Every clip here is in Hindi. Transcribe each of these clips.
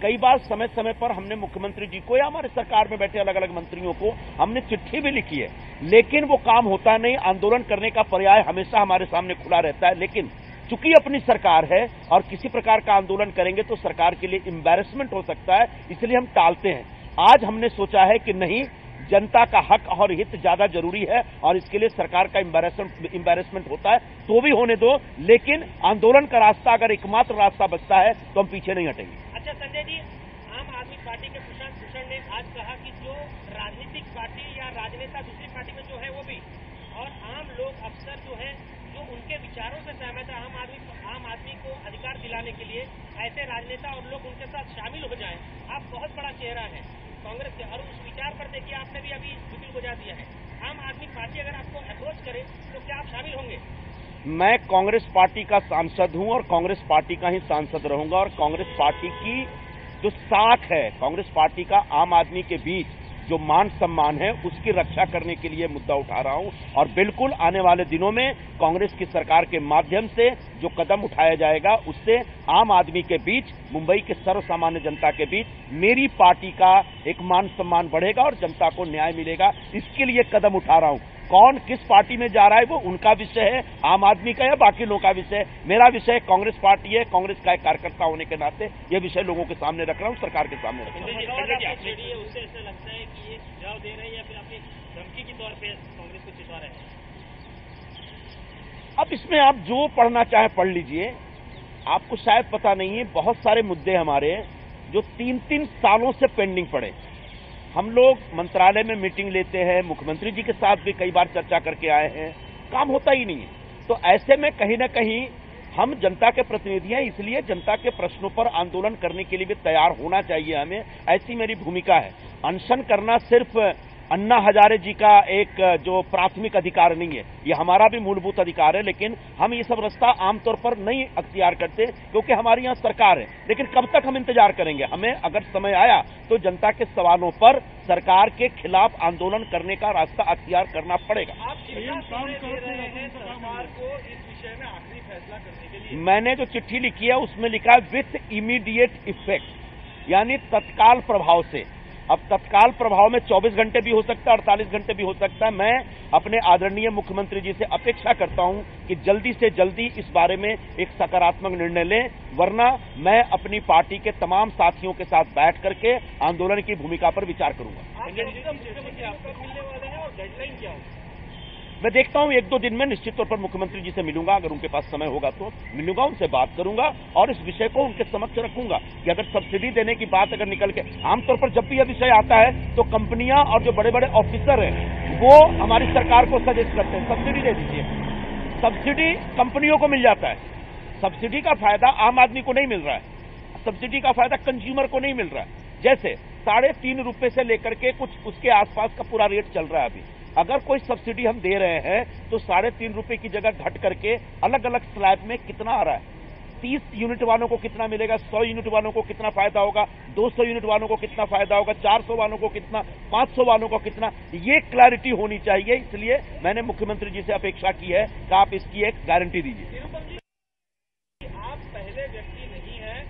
कई बार समय समय पर हमने मुख्यमंत्री जी को या हमारे सरकार में बैठे अलग अलग मंत्रियों को हमने चिट्ठी भी लिखी है, लेकिन वो काम होता नहीं। आंदोलन करने का पर्याय हमेशा हमारे सामने खुला रहता है, लेकिन चूंकि अपनी सरकार है और किसी प्रकार का आंदोलन करेंगे तो सरकार के लिए एम्बैरेसमेंट हो सकता है, इसलिए हम टालते हैं। आज हमने सोचा है कि नहीं, जनता का हक और हित ज्यादा जरूरी है और इसके लिए सरकार का एम्बैरेसमेंट होता है तो भी होने दो, लेकिन आंदोलन का रास्ता अगर एकमात्र रास्ता बचता है तो हम पीछे नहीं हटेंगे। अच्छा संजय जी, आम आदमी पार्टी के प्रशांत भूषण ने आज कहा कि जो राजनीतिक पार्टी या राजनेता दूसरी पार्टी में जो है वो भी और आम लोग अफसर जो है जो उनके विचारों से सहमत है, आम आदमी को अधिकार दिलाने के लिए ऐसे राजनेता और लोग उनके साथ शामिल हो जाएं। आप बहुत बड़ा चेहरा है कांग्रेस के और उस विचार पर देखिए आपने भी अभी बिल्कुल बुझा दिया है। आम आदमी पार्टी अगर आपको अप्रोच करे तो क्या आप शामिल होंगे? मैं कांग्रेस पार्टी का सांसद हूं और कांग्रेस पार्टी का ही सांसद रहूंगा और कांग्रेस पार्टी की जो साख है, कांग्रेस पार्टी का आम आदमी के बीच जो मान सम्मान है उसकी रक्षा करने के लिए मुद्दा उठा रहा हूं और बिल्कुल आने वाले दिनों में कांग्रेस की सरकार के माध्यम से जो कदम उठाया जाएगा उससे आम आदमी के बीच, मुंबई के सर्वसामान्य जनता के बीच मेरी पार्टी का एक मान सम्मान बढ़ेगा और जनता को न्याय मिलेगा। इसके लिए कदम उठा रहा हूं। कौन किस पार्टी में जा रहा है वो उनका विषय है, आम आदमी का या बाकी लोगों का विषय है। मेरा विषय कांग्रेस पार्टी है, कांग्रेस का एक कार्यकर्ता होने के नाते ये विषय लोगों के सामने रख रहा हूं, सरकार के सामने रख रहा हूं। उससे ऐसा लगता है कि ये सुझाव दे रहे हैं या फिर अपनी धमकी के तौर पर कांग्रेस को चिता रहे हैं? अब इसमें आप जो पढ़ना चाहे पढ़ लीजिए। आपको शायद पता नहीं है, बहुत सारे मुद्दे हमारे जो 3-3 सालों से पेंडिंग पड़े। हम लोग मंत्रालय में मीटिंग लेते हैं, मुख्यमंत्री जी के साथ भी कई बार चर्चा करके आए हैं, काम होता ही नहीं है। तो ऐसे में कहीं ना कहीं हम जनता के प्रतिनिधि हैं, इसलिए जनता के प्रश्नों पर आंदोलन करने के लिए भी तैयार होना चाहिए हमें, ऐसी मेरी भूमिका है। अनशन करना सिर्फ अन्ना हजारे जी का एक जो प्राथमिक अधिकार नहीं है, ये हमारा भी मूलभूत अधिकार है, लेकिन हम ये सब रास्ता आमतौर पर नहीं अख्तियार करते क्योंकि हमारी यहाँ सरकार है। लेकिन कब तक हम इंतजार करेंगे? हमें अगर समय आया तो जनता के सवालों पर सरकार के खिलाफ आंदोलन करने का रास्ता अख्तियार करना पड़ेगा। आप सरकार को इस विषय में आखिरी फैसला करने के लिए मैंने जो चिट्ठी लिखी है उसमें लिखा है विथ इमीडिएट इफेक्ट, यानी तत्काल प्रभाव से। अब तत्काल प्रभाव में 24 घंटे भी हो सकता है, 48 घंटे भी हो सकता है। मैं अपने आदरणीय मुख्यमंत्री जी से अपेक्षा करता हूं कि जल्दी से जल्दी इस बारे में एक सकारात्मक निर्णय लें, वरना मैं अपनी पार्टी के तमाम साथियों के साथ बैठ करके आंदोलन की भूमिका पर विचार करूंगा। मैं देखता हूं 1-2 दिन में निश्चित तौर पर मुख्यमंत्री जी से मिलूंगा, अगर उनके पास समय होगा तो मिलूंगा, उनसे बात करूंगा और इस विषय को उनके समक्ष रखूंगा कि अगर सब्सिडी देने की बात अगर निकल के, आमतौर पर जब भी यह विषय आता है तो कंपनियां और जो बड़े बड़े ऑफिसर हैं वो हमारी सरकार को सजेस्ट करते हैं सब्सिडी दे दीजिए। सब्सिडी कंपनियों को मिल जाता है, सब्सिडी का फायदा आम आदमी को नहीं मिल रहा है, सब्सिडी का फायदा कंज्यूमर को नहीं मिल रहा है। जैसे 3.5 रुपए से लेकर के कुछ उसके आसपास का पूरा रेट चल रहा है अभी। अगर कोई सब्सिडी हम दे रहे हैं तो 3.5 रुपए की जगह घट करके अलग अलग स्लैब में कितना आ रहा है, 30 यूनिट वालों को कितना मिलेगा, 100 यूनिट वालों को कितना फायदा होगा, 200 यूनिट वालों को कितना फायदा होगा, 400 वालों को कितना, 500 वालों को कितना, ये क्लैरिटी होनी चाहिए। इसलिए मैंने मुख्यमंत्री जी से अपेक्षा की है कि आप इसकी एक गारंटी दीजिए। आप पहले व्यक्ति नहीं है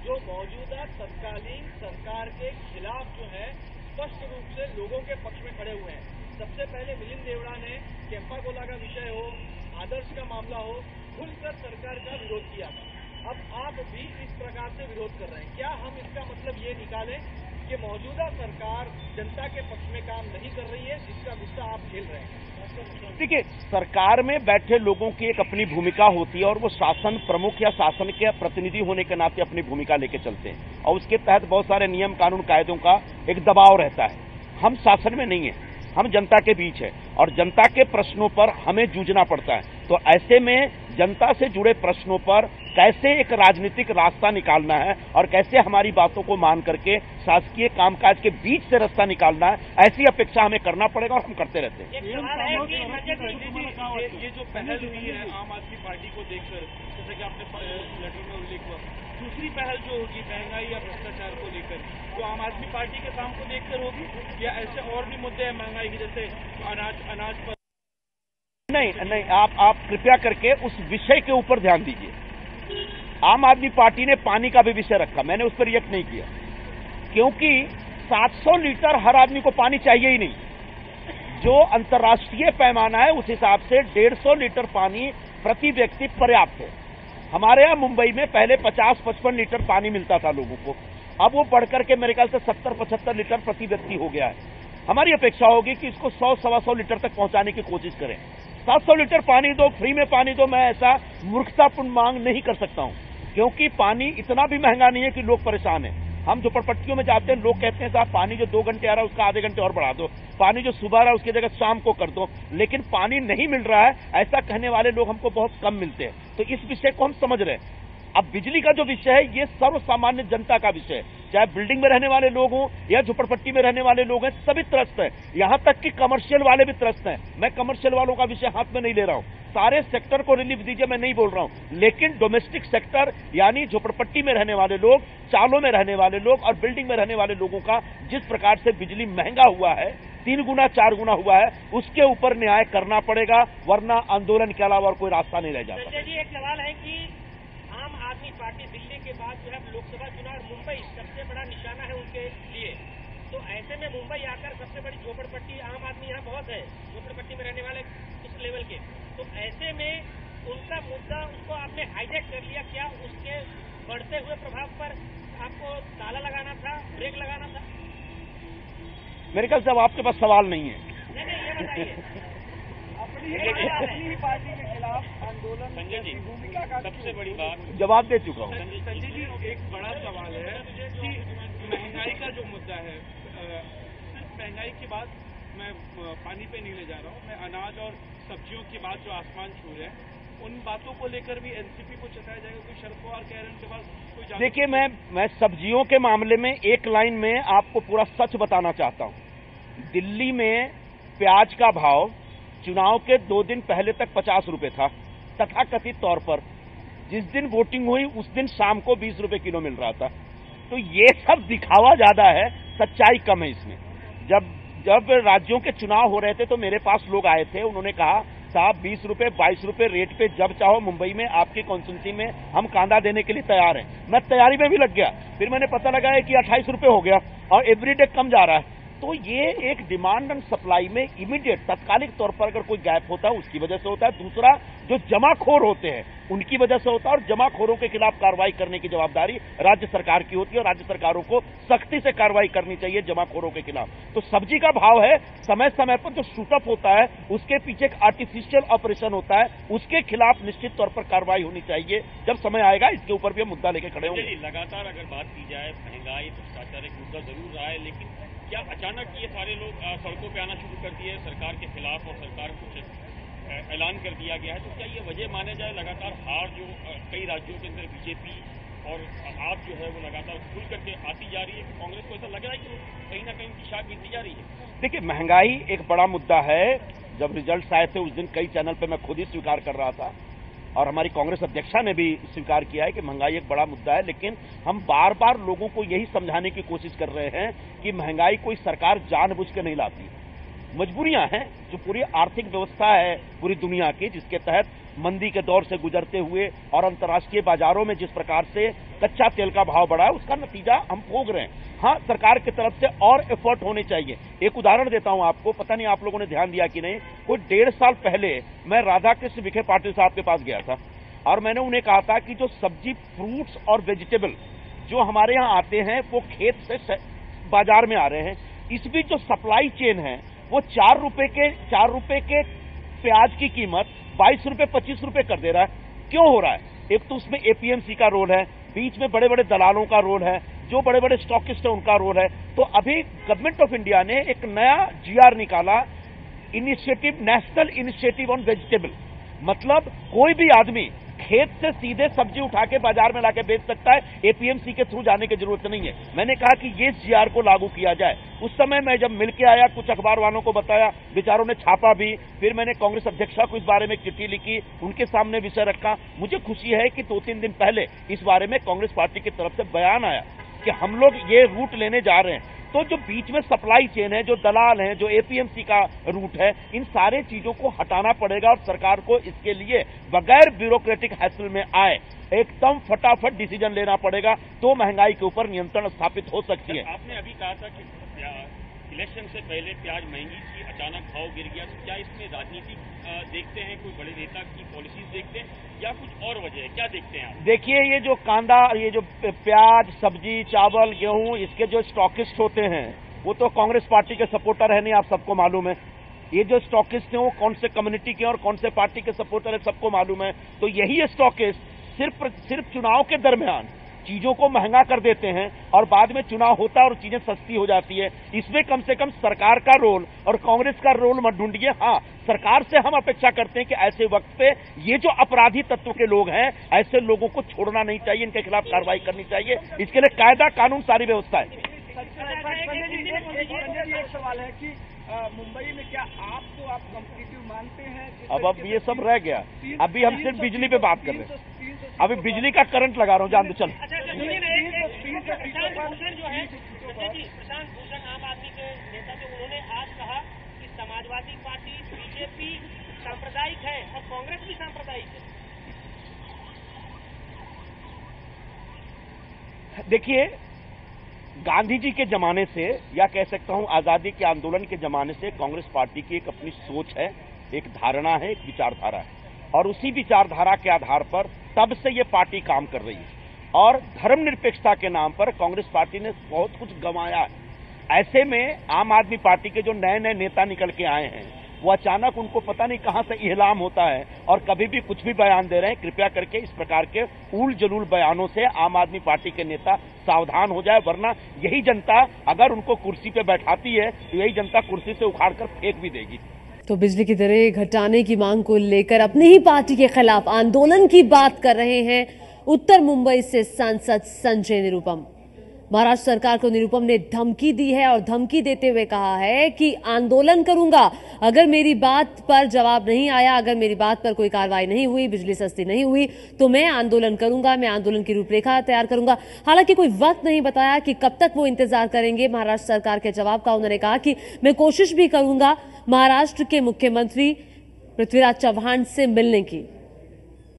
जो मौजूदा तत्कालीन सरकार के खिलाफ जो है स्पष्ट रूप से लोगों के पक्ष में खड़े हुए हैं। सबसे पहले मिलिंद देवड़ा ने केम्पा कोला का विषय हो, आदर्श का मामला हो, खुलकर सरकार का विरोध किया था। अब आप भी इस प्रकार से विरोध कर रहे हैं। क्या हम इसका मतलब ये निकालें कि मौजूदा सरकार जनता के पक्ष में काम नहीं कर रही है, जिसका गुस्सा आप झेल रहे हैं? देखिए, सरकार में बैठे लोगों की एक अपनी भूमिका होती है और वो शासन प्रमुख या शासन के प्रतिनिधि होने के नाते अपनी भूमिका लेके चलते हैं और उसके तहत बहुत सारे नियम कानून कायदों का एक दबाव रहता है। हम शासन में नहीं है, हम जनता के बीच है और जनता के प्रश्नों पर हमें जूझना पड़ता है। तो ऐसे में जनता से जुड़े प्रश्नों पर कैसे एक राजनीतिक रास्ता निकालना है और कैसे हमारी बातों को मान करके शासकीय कामकाज के बीच से रास्ता निकालना है, ऐसी अपेक्षा हमें करना पड़ेगा और हम करते रहते हैं। ये जो पहल हुई है आम आदमी पार्टी को देखकर, जैसे कि आपने लेटर में उल्लेख हुआ, दूसरी पहल जो होगी महंगाई या भ्रष्टाचार को लेकर, जो आम आदमी पार्टी के काम को देखकर होगी या ऐसे और भी मुद्दे हैं महंगाई के, जैसे अनाज पर? नहीं, आप कृपया करके उस विषय के ऊपर ध्यान दीजिए। आम आदमी पार्टी ने पानी का भी विषय रखा, मैंने उस पर रिएक्ट नहीं किया। क्योंकि 700 लीटर हर आदमी को पानी चाहिए ही नहीं। जो अंतर्राष्ट्रीय पैमाना है उस हिसाब से 150 लीटर पानी प्रति व्यक्ति पर्याप्त है। हमारे यहाँ मुंबई में पहले 50-55 लीटर पानी मिलता था लोगों को, अब वो बढ़कर के मेरे ख्याल से 70-75 लीटर प्रति व्यक्ति हो गया है। हमारी अपेक्षा होगी कि इसको 100-125 लीटर तक पहुंचाने की कोशिश करें। 700 लीटर पानी दो, फ्री में पानी दो, मैं ऐसा मूर्खतापूर्ण मांग नहीं कर सकता हूं, क्योंकि पानी इतना भी महंगा नहीं है कि लोग परेशान हैं। हम झोपड़पट्टियों में जाते हैं, लोग कहते हैं साहब पानी जो 2 घंटे आ रहा है उसका आधे घंटे और बढ़ा दो, पानी जो सुबह आ रहा है उसकी जगह शाम को कर दो, लेकिन पानी नहीं मिल रहा है ऐसा कहने वाले लोग हमको बहुत कम मिलते हैं। तो इस विषय को हम समझ रहे हैं। अब बिजली का जो विषय है ये सर्वसामान्य जनता का विषय है, चाहे बिल्डिंग में रहने वाले लोग हों या झोपड़पट्टी में रहने वाले लोग हैं, सभी त्रस्त हैं। यहां तक कि कमर्शियल वाले भी त्रस्त हैं। मैं कमर्शियल वालों का विषय हाथ में नहीं ले रहा हूं, सारे सेक्टर को रिलीफ दीजिए, मैं नहीं बोल रहा हूं, लेकिन डोमेस्टिक सेक्टर यानी झोपड़पट्टी में रहने वाले लोग, चालों में रहने वाले लोग और बिल्डिंग में रहने वाले लोगों का जिस प्रकार से बिजली महंगा हुआ है, 3 गुना 4 गुना हुआ है, उसके ऊपर न्याय करना पड़ेगा, वरना आंदोलन के अलावा और कोई रास्ता नहीं रह जाता। संजय जी, एक सवाल है कि आम आदमी पार्टी दिल्ली के बाद जो है लोकसभा चुनाव मुंबई सबसे बड़ा निशाना है उनके लिए, तो ऐसे में मुंबई आकर सबसे बड़ी झोपड़पट्टी आम आदमी यहाँ बहुत है, झोपड़पट्टी में रहने वाले इस लेवल के, तो ऐसे में उनका मुद्दा उसको आपने हाईजैक कर लिया, क्या उसके बढ़ते हुए प्रभाव पर आपको ताला लगाना था, ब्रेक लगाना था? मेरे ख्याल से अब आपके पास सवाल नहीं है। नहीं, ये बताइए अपनी पार्टी के खिलाफ आंदोलन संजय जी, भूमिका का सबसे बड़ी बात जवाब दे चुका हूं। संजय जी, एक बड़ा सवाल है कि महंगाई का जो मुद्दा है, सिर्फ महंगाई की बात मैं पानी पे नहीं ले जा रहा हूँ, मैं अनाज और सब्जियों की बात जो आसमान छू रहे हैं उन बातों को लेकर भी एनसीपी को चताया जाएगा। कोई शरद पवार कह रहे हैं उनके पास कोई, देखिए मैं सब्जियों के मामले में एक लाइन में आपको पूरा सच बताना चाहता हूं। दिल्ली में प्याज का भाव चुनाव के 2 दिन पहले तक 50 रुपए था, तथाकथित तौर पर जिस दिन वोटिंग हुई उस दिन शाम को 20 रुपए किलो मिल रहा था। तो ये सब दिखावा ज्यादा है, सच्चाई कम है इसमें। जब राज्यों के चुनाव हो रहे थे तो मेरे पास लोग आए थे, उन्होंने कहा साहब 20 रुपए 22 रुपए रेट पे जब चाहो मुंबई में आपकी कॉन्स्टिट्यूंसी में हम कांदा देने के लिए तैयार हैं। मैं तैयारी में भी लग गया, फिर मैंने पता लगाया कि 28 रुपए हो गया और एवरीडे कम जा रहा है। तो ये एक डिमांड एंड सप्लाई में इमीडिएट तत्कालिक तौर पर अगर कोई गैप होता है उसकी वजह से होता है। दूसरा, जो जमाखोर होते हैं उनकी वजह से होता है, और जमाखोरों के खिलाफ कार्रवाई करने की जवाबदारी राज्य सरकार की होती है और राज्य सरकारों को सख्ती से कार्रवाई करनी चाहिए जमाखोरों के खिलाफ। तो सब्जी का भाव है, समय समय पर जो शूटअप होता है उसके पीछे एक आर्टिफिशियल ऑपरेशन होता है, उसके खिलाफ निश्चित तौर पर कार्रवाई होनी चाहिए। जब समय आएगा इसके ऊपर भी हम मुद्दा लेकर खड़े होंगे। लगातार अगर बात की जाए महंगाई भ्रष्टाचार एक मुद्दा जरूर रहा है, लेकिन क्या अचानक ये सारे लोग सड़कों पे आना शुरू कर दिए सरकार के खिलाफ और सरकार कुछ ऐलान कर दिया गया है, तो क्या ये वजह माने जाए लगातार हार जो कई राज्यों के अंदर बीजेपी और आप जो है वो लगातार खुल करके आती जा रही है? कांग्रेस को ऐसा लग रहा है कि कहीं ना कहीं दिशा गिरती जा रही है? देखिए, महंगाई एक बड़ा मुद्दा है। जब रिजल्ट आए थे उस दिन कई चैनल पे मैं खुद ही स्वीकार कर रहा था और हमारी कांग्रेस अध्यक्षा ने भी स्वीकार किया है कि महंगाई एक बड़ा मुद्दा है, लेकिन हम बार बार लोगों को यही समझाने की कोशिश कर रहे हैं कि महंगाई कोई सरकार जानबूझ के नहीं लाती। मजबूरियां हैं जो पूरी आर्थिक व्यवस्था है पूरी दुनिया की, जिसके तहत मंदी के दौर से गुजरते हुए और अंतर्राष्ट्रीय बाजारों में जिस प्रकार से कच्चा तेल का भाव बढ़ा है उसका नतीजा हम भोग रहे हैं। हाँ, सरकार की तरफ से और एफर्ट होने चाहिए। एक उदाहरण देता हूं आपको, पता नहीं आप लोगों ने ध्यान दिया कि नहीं, कोई 1.5 साल पहले मैं राधाकृष्ण विखे पाटिल साहब के पास गया था और मैंने उन्हें कहा था कि जो सब्जी, फ्रूट्स और वेजिटेबल जो हमारे यहाँ आते हैं वो खेत से बाजार में आ रहे हैं, इस बीच जो सप्लाई चेन है वो 4 रुपए के प्याज की कीमत 22 रुपए 25 रुपए कर दे रहा है। क्यों हो रहा है? एक तो उसमें एपीएमसी का रोल है, बीच में बड़े बड़े दलालों का रोल है, जो बड़े बड़े स्टॉकिस्ट है उनका रोल है। तो अभी गवर्नमेंट ऑफ इंडिया ने एक नया जीआर निकाला, initiative, national initiative on vegetable. मतलब कोई भी आदमी खेत से सीधे सब्जी उठा के बाजार में लाके बेच सकता है, एपीएमसी के थ्रू जाने की जरूरत नहीं है। मैंने कहा कि ये जीआर को लागू किया जाए। उस समय मैं जब मिलके आया, कुछ अखबार वालों को बताया, बेचारों ने छापा भी, फिर मैंने कांग्रेस अध्यक्षा को इस बारे में चिट्ठी लिखी, उनके सामने विषय रखा। मुझे खुशी है कि 2-3 दिन पहले इस बारे में कांग्रेस पार्टी की तरफ से बयान आया कि हम लोग ये रूट लेने जा रहे हैं। तो जो बीच में सप्लाई चेन है, जो दलाल हैं, जो एपीएमसी का रूट है, इन सारे चीजों को हटाना पड़ेगा और सरकार को इसके लिए बगैर ब्यूरोक्रेटिक हैसल में आए एकदम फटाफट डिसीजन लेना पड़ेगा, तो महंगाई के ऊपर नियंत्रण स्थापित हो सकती है। आपने अभी कहा था कि इलेक्शन से पहले प्याज महंगी थी, अचानक भाव गिर गया, तो क्या इसमें राजनीति देखते हैं, कोई बड़े नेता की पॉलिसीज देखते हैं या कुछ और वजह है, क्या देखते हैं आप? देखिए, ये जो कांदा, ये जो प्याज, सब्जी, चावल, गेहूं, इसके जो स्टॉकिस्ट होते हैं वो तो कांग्रेस पार्टी के सपोर्टर है नहीं, आप सबको मालूम है। ये जो स्टॉकिस्ट हैं वो कौन से कम्युनिटी के और कौन से पार्टी के सपोर्टर है सबको मालूम है। तो यही स्टॉकिस्ट सिर्फ चुनाव के दरमियान चीजों को महंगा कर देते हैं और बाद में चुनाव होता है और चीजें सस्ती हो जाती है। इसमें कम से कम सरकार का रोल और कांग्रेस का रोल मत ढूंढिए। हाँ, सरकार से हम अपेक्षा करते हैं कि ऐसे वक्त पे ये जो अपराधी तत्व के लोग हैं, ऐसे लोगों को छोड़ना नहीं चाहिए, इनके खिलाफ कार्रवाई करनी चाहिए। इसके लिए कायदा कानून सारी व्यवस्था है। एक सवाल है कि मुंबई में क्या आपको आप कॉम्पिटिटिव मानते हैं? अब ये सब रह गया, अभी हम सिर्फ बिजली पे बात कर रहे हैं। अभी बिजली का करंट लगा रहा हूँ, जान दो चल। प्रशांत भूषण आम आदमी के नेता जो उन्होंने आज कहा कि समाजवादी पार्टी बीजेपी सांप्रदायिक है और कांग्रेस भी सांप्रदायिक है। देखिए, गांधी जी के जमाने से या कह सकता हूं आजादी के आंदोलन के जमाने से कांग्रेस पार्टी की एक अपनी सोच है, एक धारणा है, एक विचारधारा है और उसी विचारधारा के आधार पर तब से ये पार्टी काम कर रही है। और धर्मनिरपेक्षता के नाम पर कांग्रेस पार्टी ने बहुत कुछ गंवाया है। ऐसे में आम आदमी पार्टी के जो नए नए नेता निकल के आए हैं, वो अचानक उनको पता नहीं कहां से इहलाम होता है और कभी भी कुछ भी बयान दे रहे हैं। कृपया करके इस प्रकार के उल जलूल बयानों से आम आदमी पार्टी के नेता सावधान हो जाए, वरना यही जनता अगर उनको कुर्सी पे बैठाती है तो यही जनता कुर्सी से उखाड़कर फेंक भी देगी। तो बिजली की दरें घटाने की मांग को लेकर अपनी ही पार्टी के खिलाफ आंदोलन की बात कर रहे हैं उत्तर मुंबई से सांसद संजय निरुपम। महाराष्ट्र सरकार को निरुपम ने धमकी दी है और धमकी देते हुए कहा है कि आंदोलन करूंगा, अगर मेरी बात पर जवाब नहीं आया, अगर मेरी बात पर कोई कार्रवाई नहीं हुई, बिजली सस्ती नहीं हुई, तो मैं आंदोलन करूंगा, मैं आंदोलन की रूपरेखा तैयार करूंगा। हालांकि कोई वक्त नहीं बताया कि कब तक वो इंतजार करेंगे महाराष्ट्र सरकार के जवाब का। उन्होंने कहा कि मैं कोशिश भी करूंगा महाराष्ट्र के मुख्यमंत्री पृथ्वीराज चव्हाण से मिलने की।